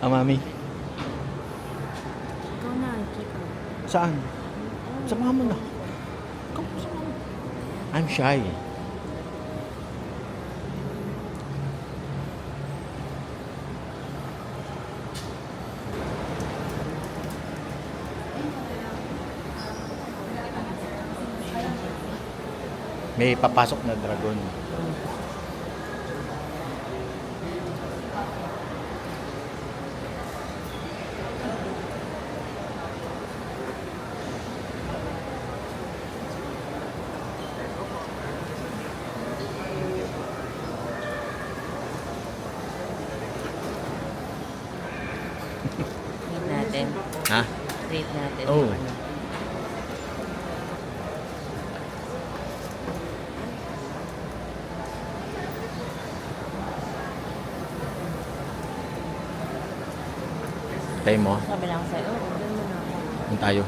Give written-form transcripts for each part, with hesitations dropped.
Ah, mami. Ikaw na, kita. Saan? Samahan mo na. Come, samahan mo. I'm shy. May papasok na dragon. Read natin. Ha? Read natin. Oh. Tayo mo. Sabi lang sa'yo, dyan mo na ako. Doon tayo.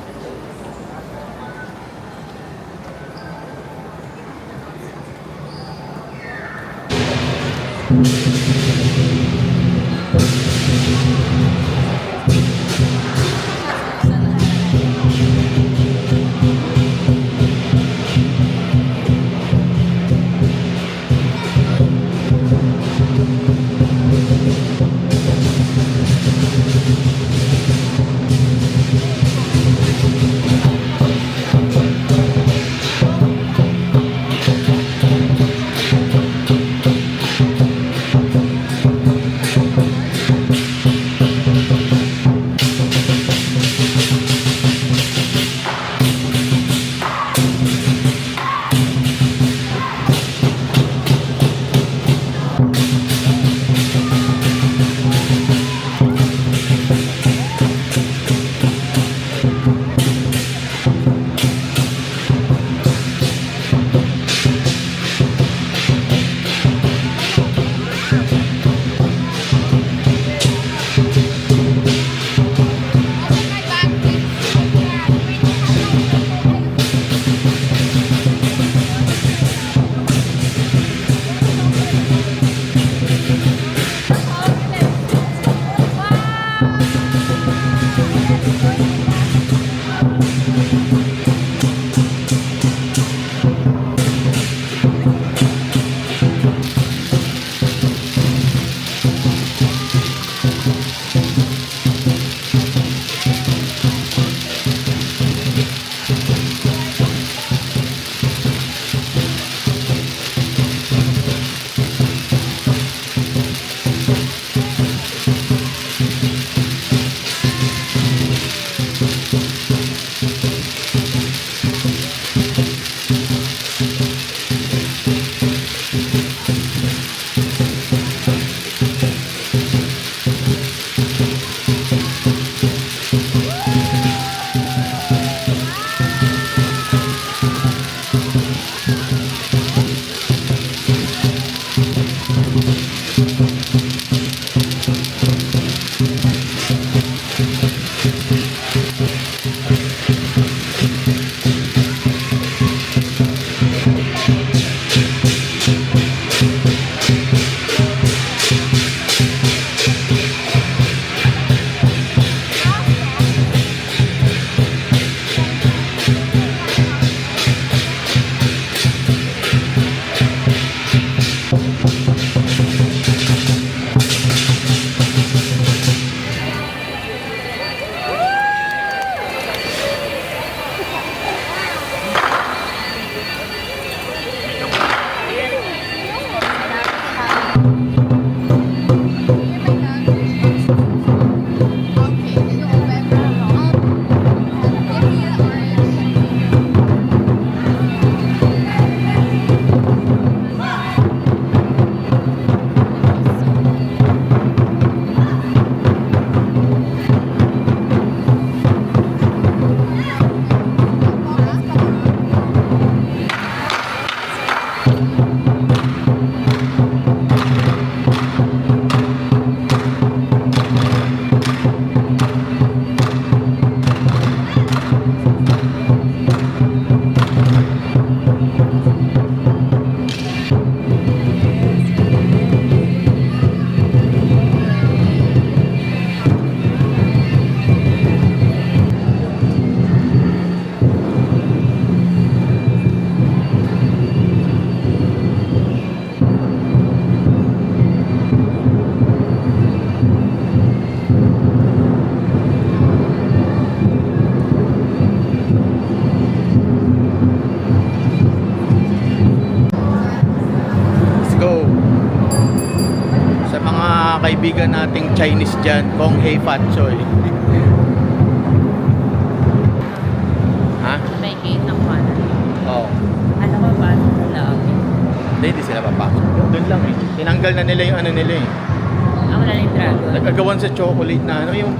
kaibigan nating Chinese dyan, kung Hei Fat Choi. Ha? May gate ng kanan. Oo. Alam ko ba sa loob? Hindi sila papasok. Doon lang eh. Tinanggal na nila yung ano nila eh. Ako na lang yung dragon. Nagagawan sa chocolate na ano, yung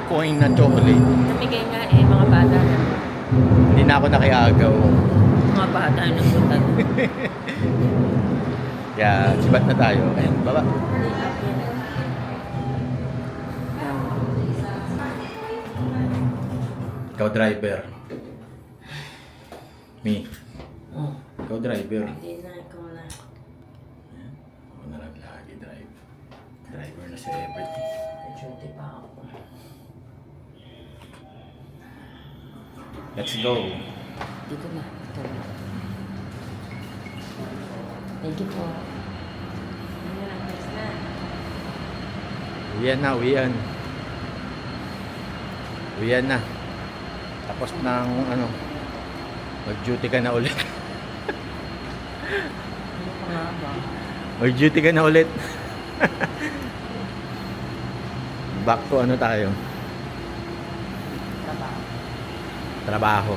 coin na chocolate. Namigay nga eh, mga bata na. Hindi na ako nakiagaw. Mga bata na nagpunta. Kaya, sibat na tayo. Ayun, baba. Ikaw driver. Me. Oh. Ikaw driver. Hindi na, ikaw na. Ako na lang lagi drive. Driver na si everything. Duty pa ako. Let's go. Dito na. Ito na. Thank you po. Ano na, next na. Uwian na, uwian. Uwian na. Tapos ng ano, mag-duty ka na ulit. Ano pa nga ba? Mag-duty ka na ulit. Back to ano tayo? Trabaho. Trabaho.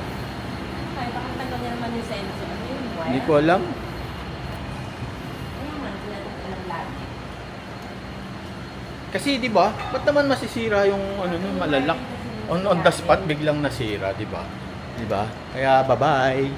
Ay, bakit tagal niya naman yung sensor? Ano yun? Wire? Hindi ko alam. Ano man, hindi natin alam lagi. Kasi 'di ba? Ba't naman masisira yung ano nun, malalak? On the spot biglang nasira, 'di ba? 'Di ba? Kaya bye-bye.